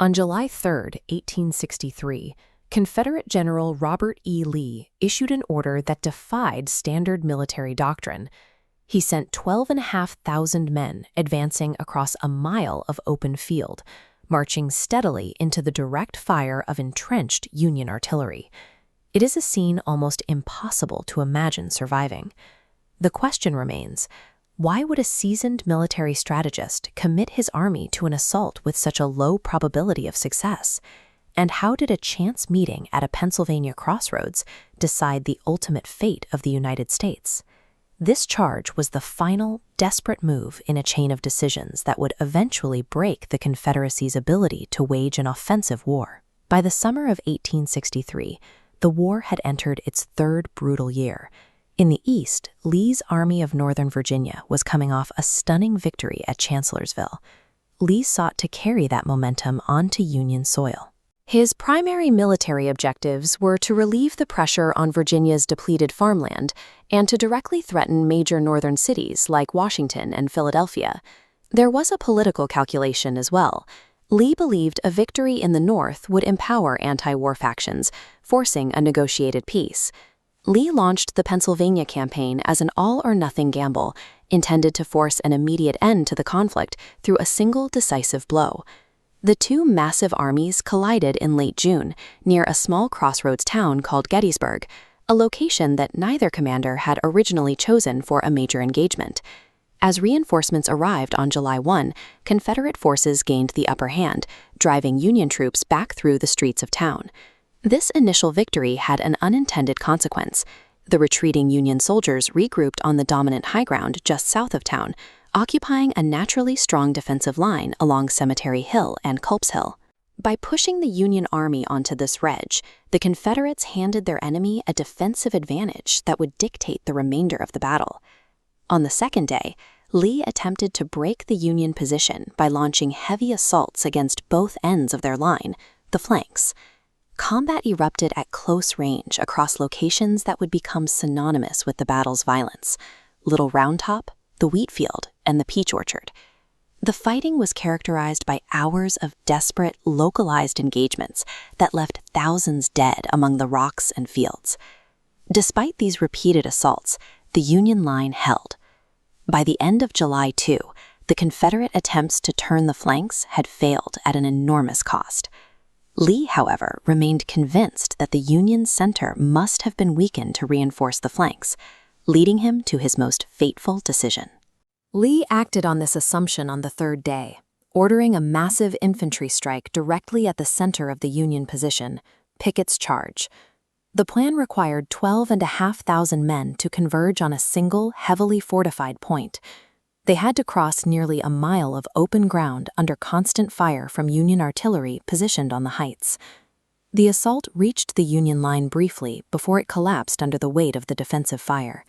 On July 3, 1863, Confederate General Robert E. Lee issued an order that defied standard military doctrine. He sent 12,500 men advancing across a mile of open field, marching steadily into the direct fire of entrenched Union artillery. It is a scene almost impossible to imagine surviving. The question remains, why would a seasoned military strategist commit his army to an assault with such a low probability of success? And how did a chance meeting at a Pennsylvania crossroads decide the ultimate fate of the United States? This charge was the final, desperate move in a chain of decisions that would eventually break the Confederacy's ability to wage an offensive war. By the summer of 1863, the war had entered its third brutal year. In the East, Lee's Army of Northern Virginia was coming off a stunning victory at Chancellorsville. Lee sought to carry that momentum onto Union soil. His primary military objectives were to relieve the pressure on Virginia's depleted farmland and to directly threaten major northern cities like Washington and Philadelphia. There was a political calculation as well. Lee believed a victory in the North would empower anti-war factions, forcing a negotiated peace. Lee launched the Pennsylvania campaign as an all-or-nothing gamble, intended to force an immediate end to the conflict through a single decisive blow. The two massive armies collided in late June near a small crossroads town called Gettysburg, a location that neither commander had originally chosen for a major engagement. As reinforcements arrived on July 1, Confederate forces gained the upper hand, driving Union troops back through the streets of town. This initial victory had an unintended consequence. The retreating Union soldiers regrouped on the dominant high ground just south of town, occupying a naturally strong defensive line along Cemetery Hill and Culp's Hill. By pushing the Union Army onto this ridge, the Confederates handed their enemy a defensive advantage that would dictate the remainder of the battle. On the second day, Lee attempted to break the Union position by launching heavy assaults against both ends of their line, the flanks. Combat erupted at close range across locations that would become synonymous with the battle's violence: Little Round Top, the wheat field, and the peach orchard. The fighting was characterized by hours of desperate, localized engagements that left thousands dead among the rocks and fields. Despite these repeated assaults, the Union line held. By the end of July 2, the Confederate attempts to turn the flanks had failed at an enormous cost. Lee, however, remained convinced that the Union center must have been weakened to reinforce the flanks, leading him to his most fateful decision. Lee acted on this assumption on the third day, ordering a massive infantry strike directly at the center of the Union position, Pickett's charge. The plan required 12,500 men to converge on a single, heavily fortified point. They had to cross nearly a mile of open ground under constant fire from Union artillery positioned on the heights. The assault reached the Union line briefly before it collapsed under the weight of the defensive fire.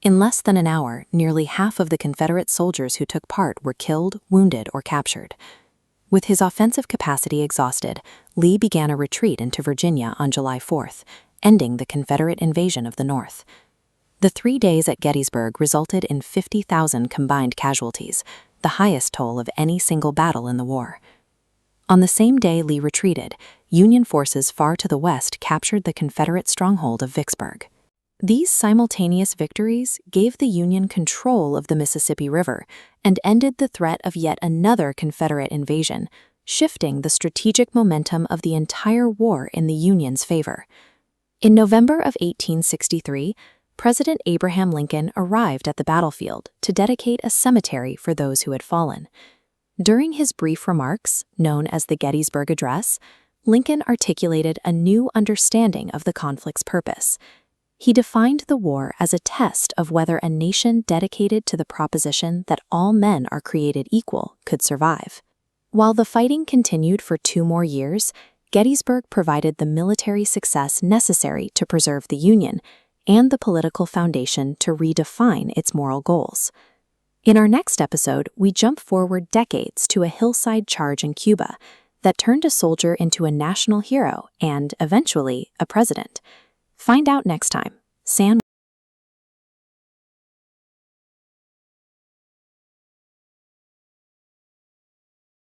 In less than an hour, nearly half of the Confederate soldiers who took part were killed, wounded, or captured. With his offensive capacity exhausted, Lee began a retreat into Virginia on July 4th, ending the Confederate invasion of the North. The 3 days at Gettysburg resulted in 50,000 combined casualties, the highest toll of any single battle in the war. On the same day Lee retreated, Union forces far to the west captured the Confederate stronghold of Vicksburg. These simultaneous victories gave the Union control of the Mississippi River and ended the threat of yet another Confederate invasion, shifting the strategic momentum of the entire war in the Union's favor. In November of 1863, President Abraham Lincoln arrived at the battlefield to dedicate a cemetery for those who had fallen. During his brief remarks, known as the Gettysburg Address, Lincoln articulated a new understanding of the conflict's purpose. He defined the war as a test of whether a nation dedicated to the proposition that all men are created equal could survive. While the fighting continued for 2 more years, Gettysburg provided the military success necessary to preserve the Union and the political foundation to redefine its moral goals. In our next episode, we jump forward decades to a hillside charge in Cuba that turned a soldier into a national hero and, eventually, a president. Find out next time. San